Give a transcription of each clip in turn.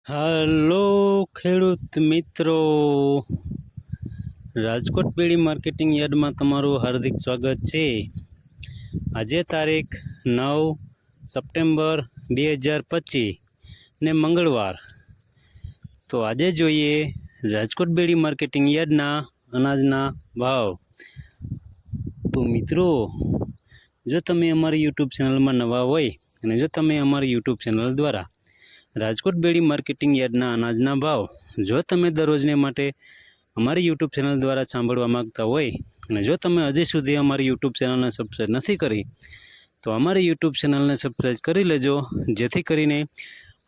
હાલો ખેડૂત મિત્રો, રાજકોટ બેડી માર્કેટિંગ યાર્ડમાં તમારું હાર્દિક સ્વાગત છે। આજે તારીખ 9 સપ્ટેમ્બર 2025 ને મંગળવાર। તો આજે જોઈએ રાજકોટ બેડી માર્કેટિંગ યાર્ડના અનાજના ભાવ। તો મિત્રો, જો તમે અમારી યુટ્યુબ ચેનલમાં નવા હોય અને જો તમે અમારી યુટ્યુબ ચેનલ દ્વારા રાજકોટ બેડી માર્કેટિંગ યાર્ડના અનાજના ભાવ જો તમે દરરોજને માટે અમારી યુટ્યુબ ચેનલ દ્વારા સાંભળવા માગતા હોય અને જો તમે હજી સુધી અમારી યુટ્યુબ ચેનલને સબસ્ક્રાઈબ નથી કરી તો અમારી યુટ્યુબ ચેનલને સબસ્ક્રાઈબ કરી લેજો, જેથી કરીને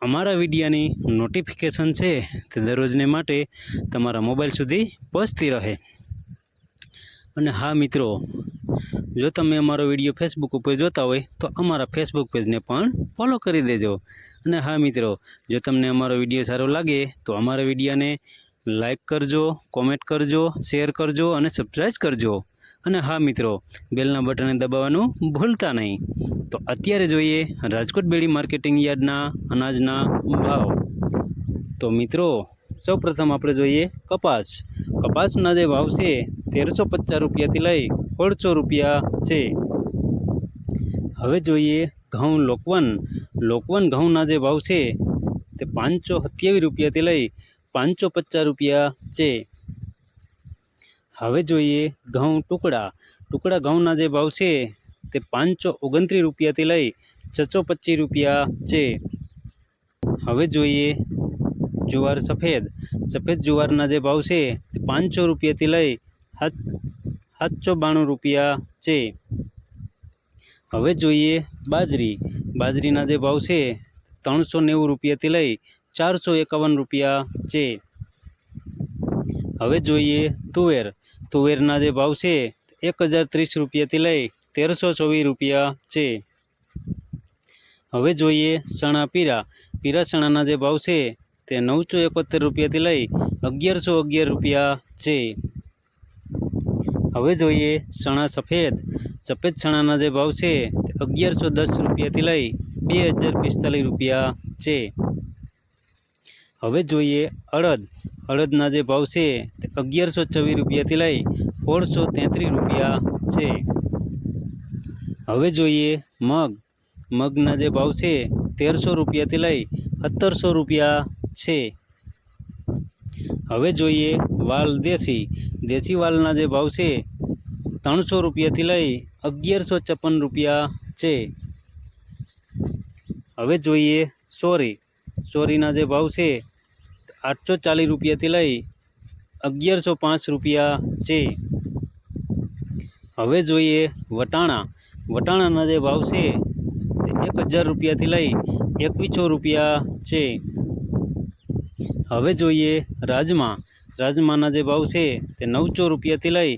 અમારા વિડીયોની નોટિફિકેશન છે તે દરરોજને માટે તમારા મોબાઈલ સુધી પહોંચતી રહે। અને હા મિત્રો, જો તમે અમારો વિડીયો ફેસબુક ઉપર જોતા હોય તો અમારા ફેસબુક પેજને પણ ફોલો કરી દેજો। અને હા મિત્રો, જો તમને અમારો વિડીયો સારો લાગે તો અમારા વિડીયોને લાઈક કરજો, કોમેન્ટ કરજો, શેર કરજો અને સબસ્ક્રાઈબ કરજો। અને હા મિત્રો, બેલના બટનને દબાવવાનું ભૂલતા નહીં। તો અત્યારે જોઈએ રાજકોટ બેડી માર્કેટિંગ યાર્ડના અનાજના ભાવ। તો મિત્રો, સૌપ્રથમ આપણે જોઈએ કપાસ। કપાસના જે ભાવ છે 1350 રૂપિયાથી લઈ 1600 રૂપિયા છે। હવે જોઈએ ઘઉં લોકવન। લોકવન ઘઉંના જે ભાવ છે તે 527 રૂપિયાથી લઈ 550 રૂપિયા છે। હવે જોઈએ ઘઉં ટુકડા। ટુકડા ઘઉંના જે ભાવ છે તે 529 રૂપિયાથી લઈ 625 રૂપિયા છે। હવે જોઈએ જુવાર સફેદ। સફેદ જુવારના જે ભાવ છે તે 500 રૂપિયાથી લઈ 792 રૂપિયા છે। હવે જોઈએ બાજરી। બાજરીના જે ભાવ છે 390 રૂપિયાથી લઈ 451 રૂપિયા છે। હવે જોઈએ તુવેર। તુવેરના જે ભાવ છે 1030 રૂપિયાથી લઈ 1324 રૂપિયા છે। હવે જોઈએ ચણા પીરા। પીરા ચણાના જે ભાવ છે તે 971 રૂપિયાથી લઈ 1111 રૂપિયા છે। હવે જોઈએ ચણા સફેદ। સફેદ ચણાના જે ભાવ છે તે 1110 રૂપિયાથી લઈ 2045 રૂપિયા છે। હવે જોઈએ અડદ। અડદના જે ભાવ છે તે 1124 રૂપિયાથી લઈ 1633 રૂપિયા છે। હવે જોઈએ મગ। મગના જે ભાવ છે 1300 રૂપિયાથી લઈ 1700 રૂપિયા છે। હવે જોઈએ વાલ દેશી। દેશી વાલના જે ભાવ છે 300 રૂપિયાથી લઈ 1156 રૂપિયા છે। હવે જોઈએ સોરી। સોરીના જે ભાવ છે 840 રૂપિયાથી લઈ 1105 રૂપિયા છે। હવે જોઈએ વટાણા। વટાણાના જે ભાવ છે તે 1000 રૂપિયાથી લઈ 2100 રૂપિયા છે। હવે જોઈએ રાજમા। રાજમાના જે ભાવ છે તે 900 રૂપિયાથી લઈ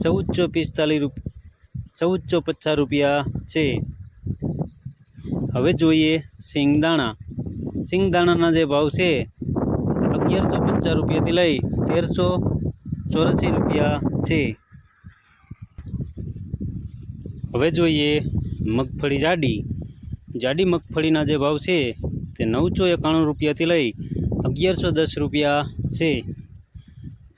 1450 રૂપિયા છે। હવે જોઈએ સિંગદાણા। સિંગદાણાના જે ભાવ છે તે 1150 રૂપિયાથી લઈ 1384 રૂપિયા છે। હવે જોઈએ મગફળી જાડી। જાડી મગફળીના જે ભાવ છે તે 991 રૂપિયાથી લઈ 1110 રૂપિયા છે।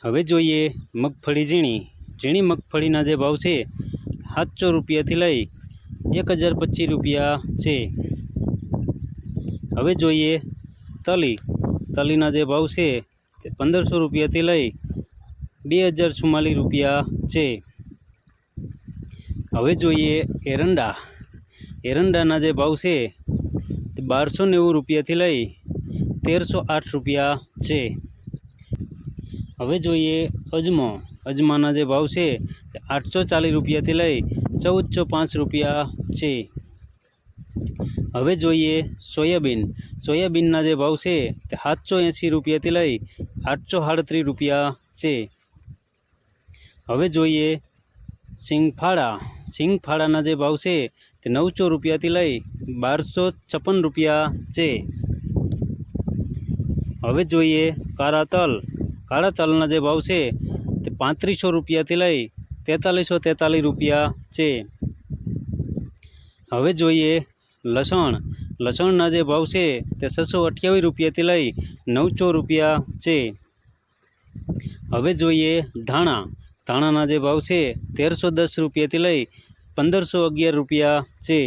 હવે જોઈએ મગફળી ઝીણી। ઝીણી મગફળીના જે ભાવ છે 700 રૂપિયાથી લઈ 1025 રૂપિયા છે। હવે જોઈએ તલી। તલીના જે ભાવ છે તે 1500 રૂપિયાથી લઈ 2044 રૂપિયા છે। હવે જોઈએ એરંડા। એરંડાના જે ભાવ છે તે 1290 રૂપિયાથી લઈ 1308 રૂપિયા છે। હવે જોઈએ અજમો। અજમાના જે ભાવ છે તે 840 રૂપિયાથી લઈ 1405 રૂપિયા છે। હવે જોઈએ સોયાબીન। સોયાબીનના જે ભાવ છે તે 780 રૂપિયાથી લઈ 838 રૂપિયા છે। હવે જોઈએ સિંગફાળા। સિંગફાળાના જે ભાવ છે તે 900 રૂપિયાથી લઈ 1256 રૂપિયા છે। હવે જોઈએ કાળા તલ। કાળા તલના જે ભાવ છે તે 3500 રૂપિયાથી લઈ 4343 રૂપિયા છે। હવે જોઈએ લસણ। લસણના જે ભાવ છે તે 628 રૂપિયાથી લઈ 900 રૂપિયા છે। હવે જોઈએ ધાણા। ધાણાના જે ભાવ છે 1310 રૂપિયાથી લઈ 1511 રૂપિયા છે।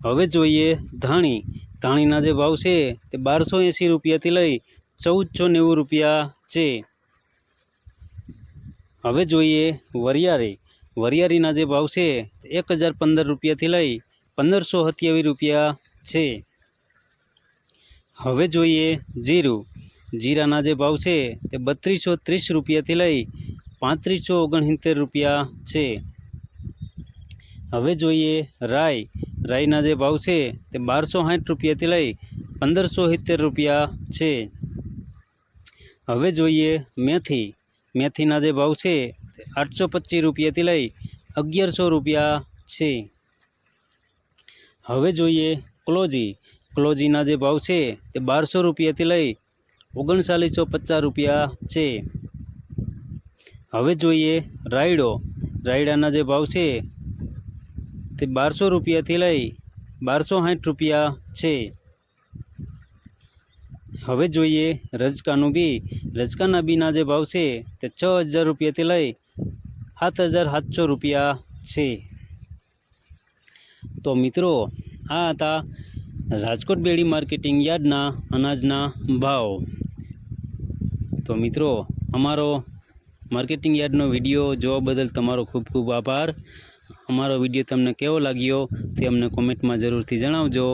હવે જોઈએ ધાણી। ધાણીના જે ભાવ છે તે 1280 રૂપિયાથી લઈ 1490 રૂપિયા છે। હવે જોઈએ વરિયાળી। વરિયાળીના જે ભાવ છે 1015 રૂપિયાથી લઈ 1527 રૂપિયા છે। હવે જોઈએ જીરું। જીરાના જે ભાવ છે તે 3230 રૂપિયાથી લઈ 3569 રૂપિયા છે। હવે જોઈએ રાઈ। રાઈના જે ભાવ છે તે 1260 રૂપિયાથી લઈ 1570 રૂપિયા છે। હવે જોઈએ મેથી। મેથીના જે ભાવ છે તે 825 રૂપિયાથી લઈ 1100 રૂપિયા છે। હવે જોઈએ ક્લોજી। ક્લોજીના જે ભાવ છે તે 1200 રૂપિયાથી લઈ 3950 રૂપિયા છે। હવે જોઈએ રાયડો। રાયડાના જે ભાવ છે તે 1200 રૂપિયાથી લઈ 1260 રૂપિયા છે। હવે જોઈએ રજકાનું બી। રજકાના બીના જે ભાવ છે તે 6000 રૂપિયાથી લઈ 7700 રૂપિયા છે। તો મિત્રો આ હતા રાજકોટ બેડી માર્કેટિંગ યાર્ડના અનાજના ભાવ। તો મિત્રો અમારો માર્કેટિંગ યાર્ડનો વિડીયો જોવા બદલ તમારો ખૂબ ખૂબ આભાર। અમારો વિડીયો તમને કેવો લાગ્યો તે અમને કોમેન્ટમાં જરૂરથી જણાવજો।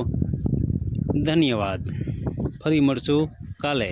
ધન્યવાદ। ફરી મળશું કાલે।